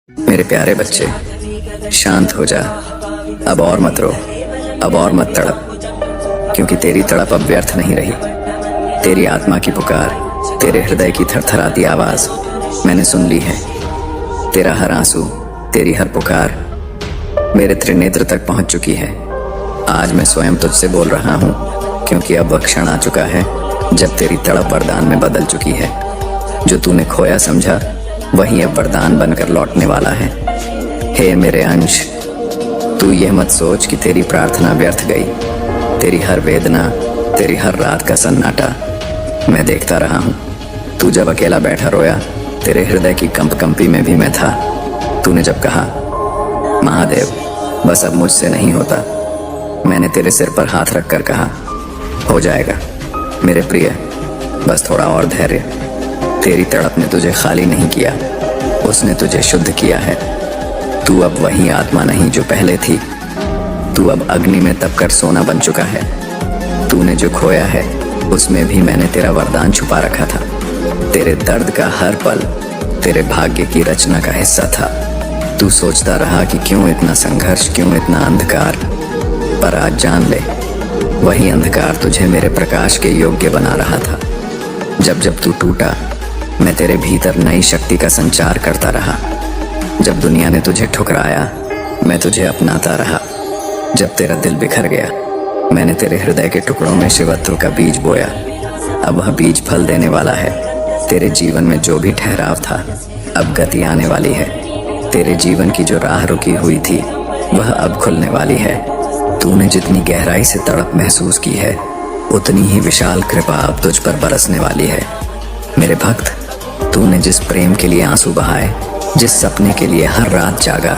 मेरे प्यारे बच्चे, शांत हो जा। अब और मत रो, अब और मत तड़प, क्योंकि तेरी तड़प अब व्यर्थ नहीं रही। तेरी आत्मा की पुकार, तेरे हृदय की थरथराती आवाज मैंने सुन ली है। तेरा हर आंसू, तेरी हर पुकार मेरे त्रिनेत्र तक पहुंच चुकी है। आज मैं स्वयं तुझसे बोल रहा हूं, क्योंकि अब वह क्षण आ चुका है जब तेरी तड़प वरदान में बदल चुकी है। जो तूने खोया समझा, वही अब वरदान बनकर लौटने वाला है। हे मेरे अंश, तू यह मत सोच कि तेरी प्रार्थना व्यर्थ गई। तेरी हर वेदना, तेरी हर रात का सन्नाटा मैं देखता रहा हूँ। तू जब अकेला बैठा रोया, तेरे हृदय की कंपी में भी मैं था। तूने जब कहा, महादेव बस अब मुझसे नहीं होता, मैंने तेरे सिर पर हाथ रखकर कहा, हो जाएगा मेरे प्रिय, बस थोड़ा और धैर्य। तेरी तड़प ने तुझे खाली नहीं किया, उसने तुझे शुद्ध किया है। तू अब वही आत्मा नहीं जो पहले थी। तू अब अग्नि में तपकर सोना बन चुका है। तूने जो खोया है, उसमें भी मैंने तेरा वरदान छुपा रखा था। तेरे दर्द का हर पल तेरे भाग्य की रचना का हिस्सा था। तू सोचता रहा कि क्यों इतना संघर्ष, क्यों इतना अंधकार, पर आज जान ले, वही अंधकार तुझे मेरे प्रकाश के योग्य बना रहा था। जब जब तू टूटा, मैं तेरे भीतर नई शक्ति का संचार करता रहा। जब दुनिया ने तुझे ठुकराया, मैं तुझे अपनाता रहा। जब तेरा दिल बिखर गया, मैंने तेरे हृदय के टुकड़ों में शिवत्व का बीज बोया। अब वह बीज फल देने वाला है। तेरे जीवन में जो भी ठहराव था, अब गति आने वाली है। तेरे जीवन की जो राह रुकी हुई थी, वह अब खुलने वाली है। तूने जितनी गहराई से तड़प महसूस की है, उतनी ही विशाल कृपा अब तुझ पर बरसने वाली है। मेरे भक्त, तूने जिस प्रेम के लिए आंसू बहाए, जिस सपने के लिए हर रात जागा,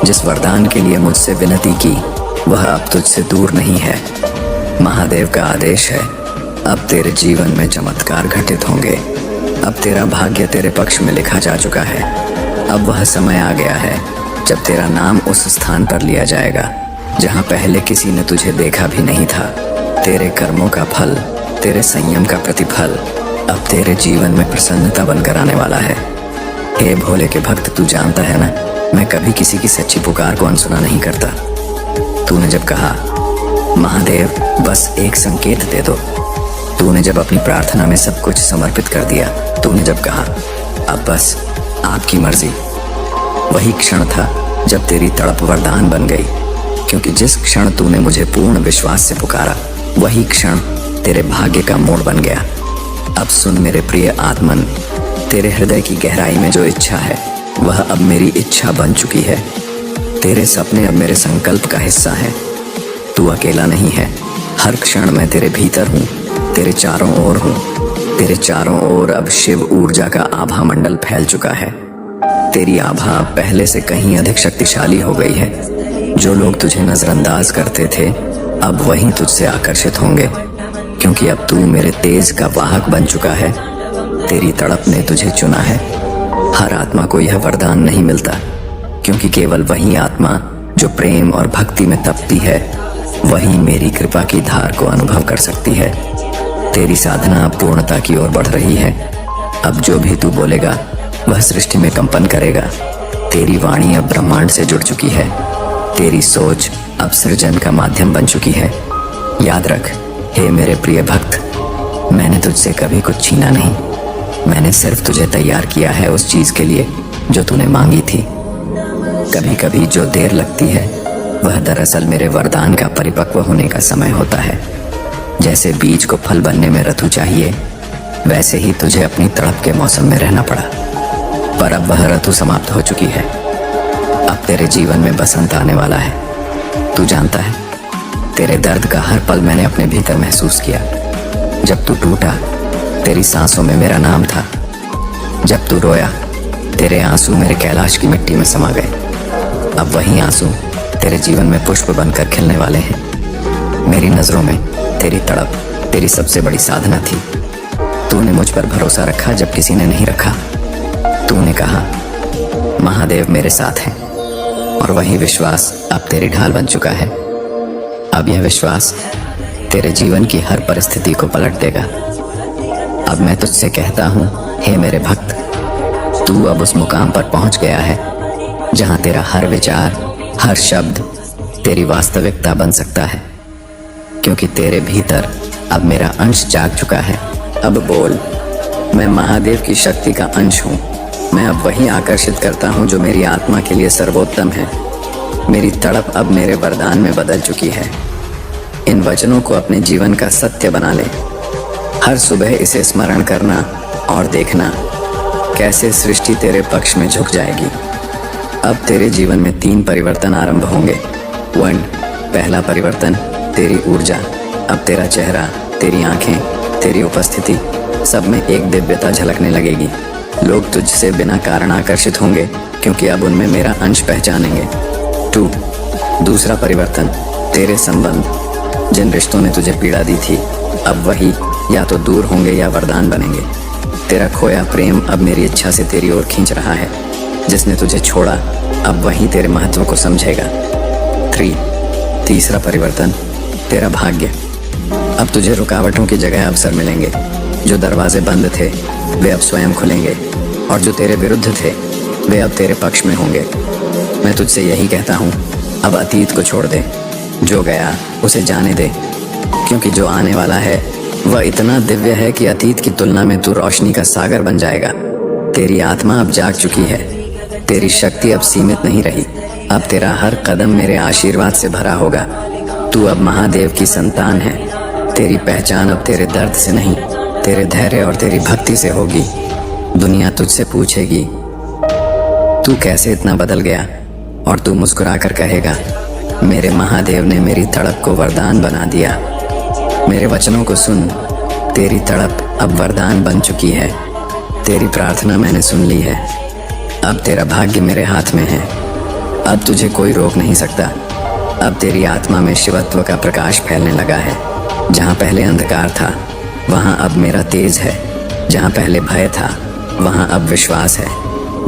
जिस वरदान के लिए मुझसे विनती की, वह अब तुझसे दूर नहीं है। महादेव का आदेश है, अब तेरे जीवन में चमत्कार घटित होंगे। अब तेरा भाग्य तेरे पक्ष में लिखा जा चुका है। अब वह समय आ गया है जब तेरा नाम उस स्थान पर लिया जाएगा जहां पहले किसी ने तुझे देखा भी नहीं था। तेरे कर्मों का फल, तेरे संयम का प्रतिफल अब तेरे जीवन में प्रसन्नता बनकर आने वाला है। हे भोले के भक्त, तू जानता है ना, मैं कभी किसी की सच्ची पुकार को अनसुना नहीं करता। तूने जब कहा, महादेव बस एक संकेत दे दो, तूने जब अपनी प्रार्थना में सब कुछ समर्पित कर दिया, तूने जब कहा, अब बस आपकी मर्जी, वही क्षण था जब तेरी तड़प वरदान बन गई। क्योंकि जिस क्षण तूने मुझे पूर्ण विश्वास से पुकारा, वही क्षण तेरे भाग्य का मोड़ बन गया। अब सुन मेरे प्रिय आत्मन, तेरे हृदय की गहराई में जो इच्छा है, वह अब मेरी इच्छा बन चुकी है। तेरे सपने अब मेरे संकल्प का हिस्सा है। तू अकेला नहीं है, हर क्षण मैं तेरे भीतर हूँ, तेरे चारों ओर हूँ। तेरे चारों ओर अब शिव ऊर्जा का आभा मंडल फैल चुका है। तेरी आभा पहले से कहीं अधिक शक्तिशाली हो गई है। जो लोग तुझे नजरअंदाज करते थे, अब वहीं तुझसे आकर्षित होंगे, क्योंकि अब तू मेरे तेज का वाहक बन चुका है। तेरी तड़प ने तुझे चुना है। हर आत्मा को यह वरदान नहीं मिलता, क्योंकि केवल वही आत्मा जो प्रेम और भक्ति में तपती है, वही मेरी कृपा की धार को अनुभव कर सकती है। तेरी साधना अब पूर्णता की ओर बढ़ रही है। अब जो भी तू बोलेगा, वह सृष्टि में कंपन करेगा। तेरी वाणी अब ब्रह्मांड से जुड़ चुकी है। तेरी सोच अब सृजन का माध्यम बन चुकी है। याद रख, हे मेरे प्रिय भक्त, मैंने तुझसे कभी कुछ छीना नहीं। मैंने सिर्फ तुझे तैयार किया है उस चीज के लिए जो तूने मांगी थी। कभी कभी जो देर लगती है, वह दरअसल मेरे वरदान का परिपक्व होने का समय होता है। जैसे बीज को फल बनने में ऋतु चाहिए, वैसे ही तुझे अपनी तड़प के मौसम में रहना पड़ा। पर अब वह ऋतु समाप्त हो चुकी है। अब तेरे जीवन में बसंत आने वाला है। तू जानता है, तेरे दर्द का हर पल मैंने अपने भीतर महसूस किया। जब तू टूटा, तेरी सांसों में मेरा नाम था। जब तू रोया, तेरे आंसू मेरे कैलाश की मिट्टी में समा गए। अब वही आंसू तेरे जीवन में पुष्प बनकर खिलने वाले हैं। मेरी नजरों में तेरी तड़प तेरी सबसे बड़ी साधना थी। तूने मुझ पर भरोसा रखा जब किसी ने नहीं रखा। तूने कहा, महादेव मेरे साथ हैं, और वही विश्वास अब तेरी ढाल बन चुका है। अब यह विश्वास तेरे जीवन की हर परिस्थिति को पलट देगा। अब मैं तुझसे कहता हूँ, हे मेरे भक्त, तू अब उस मुकाम पर पहुंच गया है जहां तेरा हर विचार, हर शब्द तेरी वास्तविकता बन सकता है, क्योंकि तेरे भीतर अब मेरा अंश जाग चुका है। अब बोल, मैं महादेव की शक्ति का अंश हूँ। मैं अब वही आकर्षित करता हूँ जो मेरी आत्मा के लिए सर्वोत्तम है। मेरी तड़प अब मेरे वरदान में बदल चुकी है। इन वचनों को अपने जीवन का सत्य बना ले। हर सुबह इसे स्मरण करना और देखना कैसे सृष्टि तेरे पक्ष में झुक जाएगी। अब तेरे जीवन में 3 परिवर्तन आरंभ होंगे। 1, पहला परिवर्तन, तेरी ऊर्जा। अब तेरा चेहरा, तेरी आंखें, तेरी उपस्थिति, सब में एक दिव्यता झलकने लगेगी। लोग तुझसे बिना कारण आकर्षित होंगे, क्योंकि अब उनमें मेरा अंश पहचानेंगे। 2, दूसरा परिवर्तन, तेरे संबंध। जिन रिश्तों ने तुझे पीड़ा दी थी, अब वही या तो दूर होंगे या वरदान बनेंगे। तेरा खोया प्रेम अब मेरी इच्छा से तेरी ओर खींच रहा है। जिसने तुझे छोड़ा, अब वही तेरे महत्व को समझेगा। 3, तीसरा परिवर्तन, तेरा भाग्य। अब तुझे रुकावटों की जगह अवसर मिलेंगे। जो दरवाजे बंद थे, वे अब स्वयं खुलेंगे, और जो तेरे विरुद्ध थे, वे अब तेरे पक्ष में होंगे। मैं तुझसे यही कहता हूँ, अब अतीत को छोड़ दे। जो गया उसे जाने दे, क्योंकि जो आने वाला है वह इतना दिव्य है कि अतीत की तुलना में तू रोशनी का सागर बन जाएगा। तेरी आत्मा अब जाग चुकी है। तेरी शक्ति अब सीमित नहीं रही। अब तेरा हर कदम मेरे आशीर्वाद से भरा होगा। तू अब महादेव की संतान है। तेरी पहचान अब तेरे दर्द से नहीं, तेरे धैर्य और तेरी भक्ति से होगी। दुनिया तुझसे पूछेगी, तू कैसे इतना बदल गया? और तू मुस्कुराकर कहेगा, मेरे महादेव ने मेरी तड़प को वरदान बना दिया। मेरे वचनों को सुन, तेरी तड़प अब वरदान बन चुकी है। तेरी प्रार्थना मैंने सुन ली है। अब तेरा भाग्य मेरे हाथ में है। अब तुझे कोई रोक नहीं सकता। अब तेरी आत्मा में शिवत्व का प्रकाश फैलने लगा है। जहाँ पहले अंधकार था, वहाँ अब मेरा तेज है। जहाँ पहले भय था, वहाँ अब विश्वास है।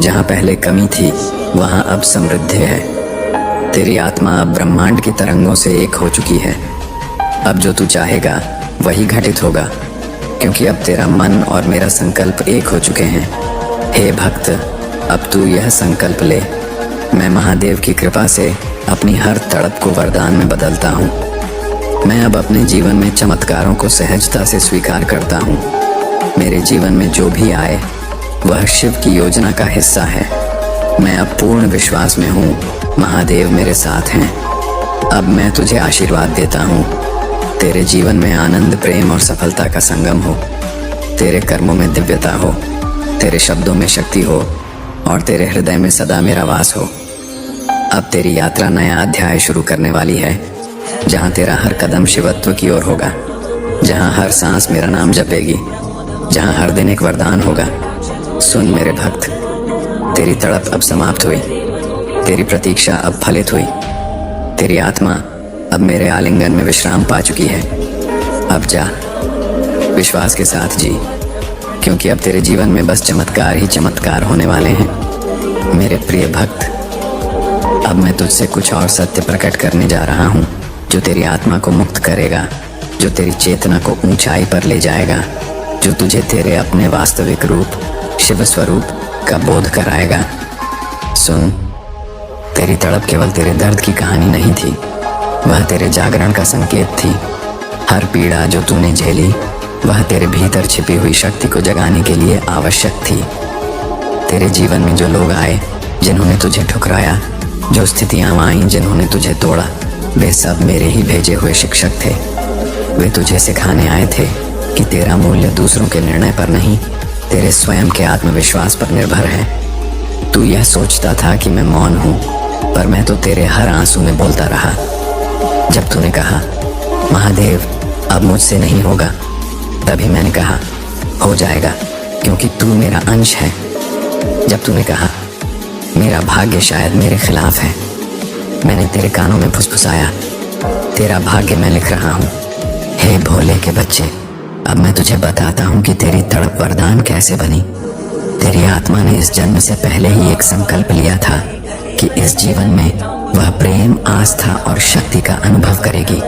जहाँ पहले कमी थी, वहाँ अब समृद्धि है। तेरी आत्मा अब ब्रह्मांड की तरंगों से एक हो चुकी है। अब जो तू चाहेगा वही घटित होगा, क्योंकि अब तेरा मन और मेरा संकल्प एक हो चुके हैं। हे भक्त, अब तू यह संकल्प ले, मैं महादेव की कृपा से अपनी हर तड़प को वरदान में बदलता हूँ। मैं अब अपने जीवन में चमत्कारों को सहजता से स्वीकार करता हूँ। मेरे जीवन में जो भी आए वह शिव की योजना का हिस्सा है। मैं अब पूर्ण विश्वास में हूँ, महादेव मेरे साथ हैं। अब मैं तुझे आशीर्वाद देता हूँ, तेरे जीवन में आनंद, प्रेम और सफलता का संगम हो। तेरे कर्मों में दिव्यता हो, तेरे शब्दों में शक्ति हो, और तेरे हृदय में सदा मेरा वास हो। अब तेरी यात्रा नया अध्याय शुरू करने वाली है, जहाँ तेरा हर कदम शिवत्व की ओर होगा, जहाँ हर सांस मेरा नाम जपेगी, जहाँ हर दिन एक वरदान होगा। सुन मेरे भक्त, तेरी तड़प अब समाप्त हुई, तेरी प्रतीक्षा अब फलित हुई। तेरी आत्मा अब मेरे आलिंगन में विश्राम पा चुकी है। अब जा, विश्वास के साथ जी, क्योंकि अब तेरे जीवन में बस चमत्कार ही चमत्कार होने वाले हैं। मेरे प्रिय भक्त, अब मैं तुझसे कुछ और सत्य प्रकट करने जा रहा हूँ, जो तेरी आत्मा को मुक्त करेगा, जो तेरी चेतना को ऊंचाई पर ले जाएगा, जो तुझे तेरे अपने वास्तविक रूप, शिव स्वरूप का बोध कराएगा। सुन, तेरी तड़प केवल तेरे दर्द की कहानी नहीं थी, वह तेरे जागरण का संकेत थी। हर पीड़ा जो तूने झेली, वह तेरे भीतर छिपी हुई शक्ति को जगाने के लिए आवश्यक थी। तेरे जीवन में जो लोग आए, जिन्होंने तुझे ठुकराया, जो स्थितियां आईं जिन्होंने तुझे तोड़ा, वे सब मेरे ही भेजे हुए शिक्षक थे। वे तुझे सिखाने आए थे कि तेरा मूल्य दूसरों के निर्णय पर नहीं, तेरे स्वयं के आत्मविश्वास पर निर्भर है। तू यह सोचता था कि मैं मौन हूँ, पर मैं तो तेरे हर आंसू में बोलता रहा। जब तूने कहा, महादेव अब मुझसे नहीं होगा, तभी मैंने कहा, हो जाएगा, क्योंकि तू मेरा अंश है। जब तूने कहा, मेरा भाग्य शायद मेरे खिलाफ है, मैंने तेरे कानों में फुसफुसाया, तेरा भाग्य मैं लिख रहा हूँ। हे भोले के बच्चे, अब मैं तुझे बताता हूँ कि तेरी तड़प वरदान कैसे बनी। तेरी आत्मा ने इस जन्म से पहले ही एक संकल्प लिया था कि इस जीवन में वह प्रेम, आस्था और शक्ति का अनुभव करेगी,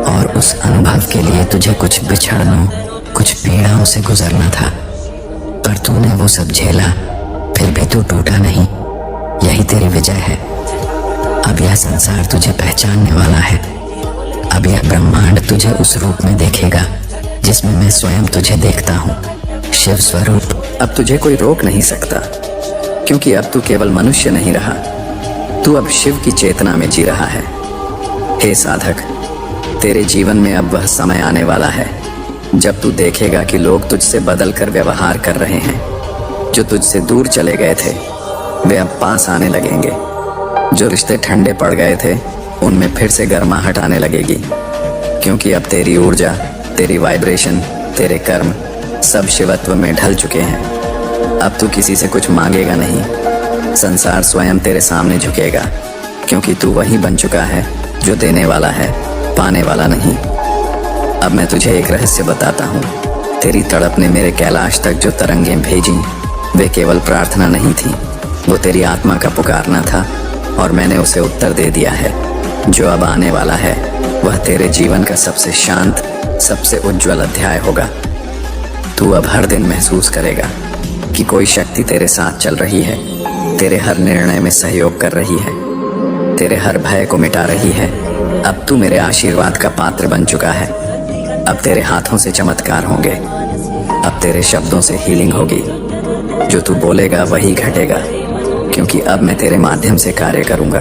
और उस अनुभव के लिए तुझे कुछ बिछड़नों, कुछ पीड़ाओं से गुजरना था। पर तूने वो सब झेला, फिर भी तू टूटा नहीं। यही तेरी विजय है। अब यह संसार तुझे पहचानने वाला है। अब यह ब्रह्मांड तुझे उस रूप में देखेगा जिसमें मैं स्वयं तुझे देखता हूँ, शिव स्वरूप। अब तुझे कोई रोक नहीं सकता, क्योंकि अब तू केवल मनुष्य नहीं रहा, तू अब शिव की चेतना में जी रहा है। हे साधक, तेरे जीवन में अब वह समय आने वाला है जब तू देखेगा कि लोग तुझसे बदल कर व्यवहार कर रहे हैं। जो तुझसे दूर चले गए थे वे अब पास आने लगेंगे। जो रिश्ते ठंडे पड़ गए थे उनमें फिर से गर्माहट आने लगेगी, क्योंकि अब तेरी ऊर्जा, तेरी वाइब्रेशन, तेरे कर्म सब शिवत्व में ढल चुके हैं। अब तू किसी से कुछ मांगेगा नहीं, संसार स्वयं तेरे सामने झुकेगा, क्योंकि तू वही बन चुका है जो देने वाला है, पाने वाला नहीं। अब मैं तुझे एक रहस्य बताता हूँ। तेरी तड़प ने मेरे कैलाश तक जो तरंगें भेजी वे केवल प्रार्थना नहीं थी, वो तेरी आत्मा का पुकारना था, और मैंने उसे उत्तर दे दिया है। जो अब आने वाला है वह तेरे जीवन का सबसे शांत, सबसे उज्जवल अध्याय होगा। तू अब हर दिन महसूस करेगा कि कोई शक्ति तेरे साथ चल रही है, तेरे हर निर्णय में सहयोग कर रही है, तेरे हर भय को मिटा रही है। अब तू मेरे आशीर्वाद का पात्र बन चुका है। अब तेरे हाथों से चमत्कार होंगे, अब तेरे शब्दों से हीलिंग होगी। जो तू बोलेगा वही घटेगा, क्योंकि अब मैं तेरे माध्यम से कार्य करूंगा।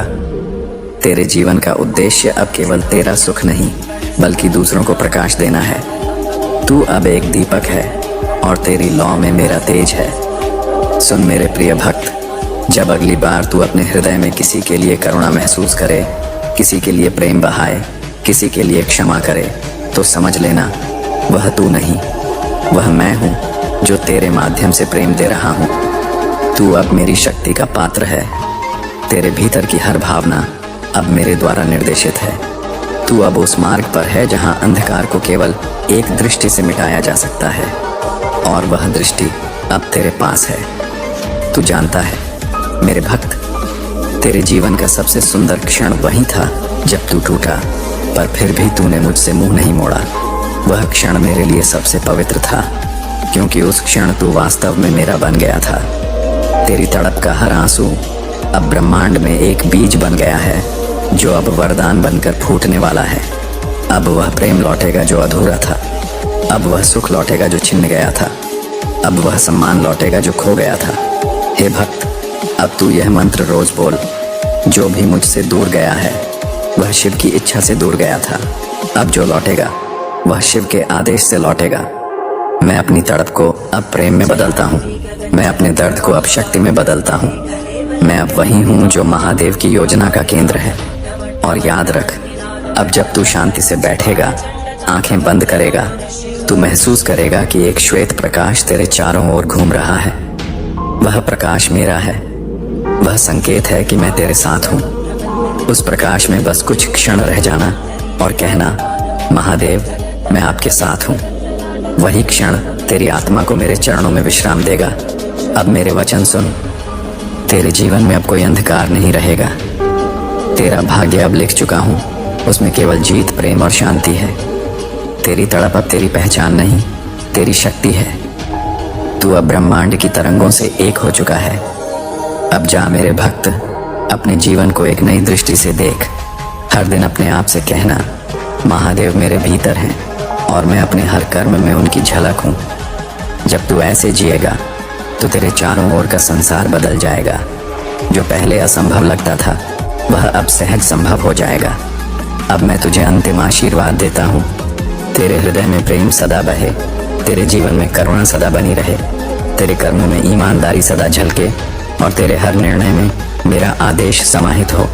तेरे जीवन का उद्देश्य अब केवल तेरा सुख नहीं, बल्कि दूसरों को प्रकाश देना है। तू अब एक दीपक है और तेरी लौ में मेरा तेज है। सुन मेरे प्रिय भक्त, जब अगली बार तू अपने हृदय में किसी के लिए करुणा महसूस करे, किसी के लिए प्रेम बहाए, किसी के लिए क्षमा करे, तो समझ लेना वह तू नहीं, वह मैं हूँ जो तेरे माध्यम से प्रेम दे रहा हूँ। तू अब मेरी शक्ति का पात्र है। तेरे भीतर की हर भावना अब मेरे द्वारा निर्देशित है। तू अब उस मार्ग पर है जहाँ अंधकार को केवल एक दृष्टि से मिटाया जा सकता है, और वह दृष्टि अब तेरे पास है। तू जानता है मेरे भक्त, तेरे जीवन का सबसे सुंदर क्षण वही था जब तू टूटा, पर फिर भी तूने मुझसे मुंह नहीं मोड़ा। वह क्षण मेरे लिए सबसे पवित्र था, क्योंकि उस क्षण तू वास्तव में मेरा बन गया था। तेरी तड़प का हर आंसू अब ब्रह्मांड में एक बीज बन गया है, जो अब वरदान बनकर फूटने वाला है। अब वह प्रेम लौटेगा जो अधूरा था, अब वह सुख लौटेगा जो छिन गया था, अब वह सम्मान लौटेगा जो खो गया था। हे भक्त, अब तू यह मंत्र रोज बोल, जो भी मुझसे दूर गया है वह शिव की इच्छा से दूर गया था। अब जो लौटेगा वह शिव के आदेश से लौटेगा। मैं अपनी तड़प को अब प्रेम में बदलता हूँ, मैं अपने दर्द को अब शक्ति में बदलता हूँ। मैं अब वही हूँ जो महादेव की योजना का केंद्र है। और याद रख, अब जब तू शांति से बैठेगा, आंखें बंद करेगा, तू महसूस करेगा कि एक श्वेत प्रकाश तेरे चारों ओर घूम रहा है। वह प्रकाश मेरा है, वह संकेत है कि मैं तेरे साथ हूँ। उस प्रकाश में बस कुछ क्षण रह जाना और कहना, महादेव मैं आपके साथ हूँ। वही क्षण तेरी आत्मा को मेरे चरणों में विश्राम देगा। अब मेरे वचन सुन, तेरे जीवन में अब कोई अंधकार नहीं रहेगा। तेरा भाग्य अब लिख चुका हूँ, उसमें केवल जीत, प्रेम और शांति है। तेरी तड़प अब तेरी पहचान नहीं, तेरी शक्ति है। तू अब ब्रह्मांड की तरंगों से एक हो चुका है। अब जा मेरे भक्त, अपने जीवन को एक नई दृष्टि से देख। हर दिन अपने आप से कहना, महादेव मेरे भीतर हैं और मैं अपने हर कर्म में उनकी झलक हूँ। जब तू ऐसे जिएगा तो तेरे चारों ओर का संसार बदल जाएगा। जो पहले असंभव लगता था वह अब सहज संभव हो जाएगा। अब मैं तुझे अंतिम आशीर्वाद देता हूँ, तेरे हृदय में प्रेम सदा बहे, तेरे जीवन में करुणा सदा बनी रहे, तेरे कर्मों में ईमानदारी सदा झलके, और तेरे हर निर्णय में मेरा आदेश समाहित हो।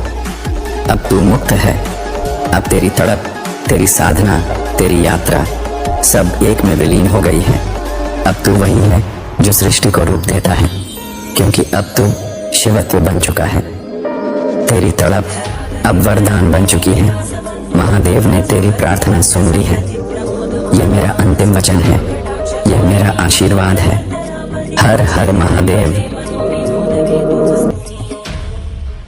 अब तू मुक्त है। अब तेरी तड़प, तेरी साधना, तेरी यात्रा सब एक में विलीन हो गई है। अब तू वही है जो सृष्टि को रूप देता है, क्योंकि अब तू शिवत्व बन चुका है। तेरी तड़प अब वरदान बन चुकी है। महादेव ने तेरी प्रार्थना सुन ली है। यह मेरा अंतिम वचन है, यह मेरा आशीर्वाद है। हर हर महादेव।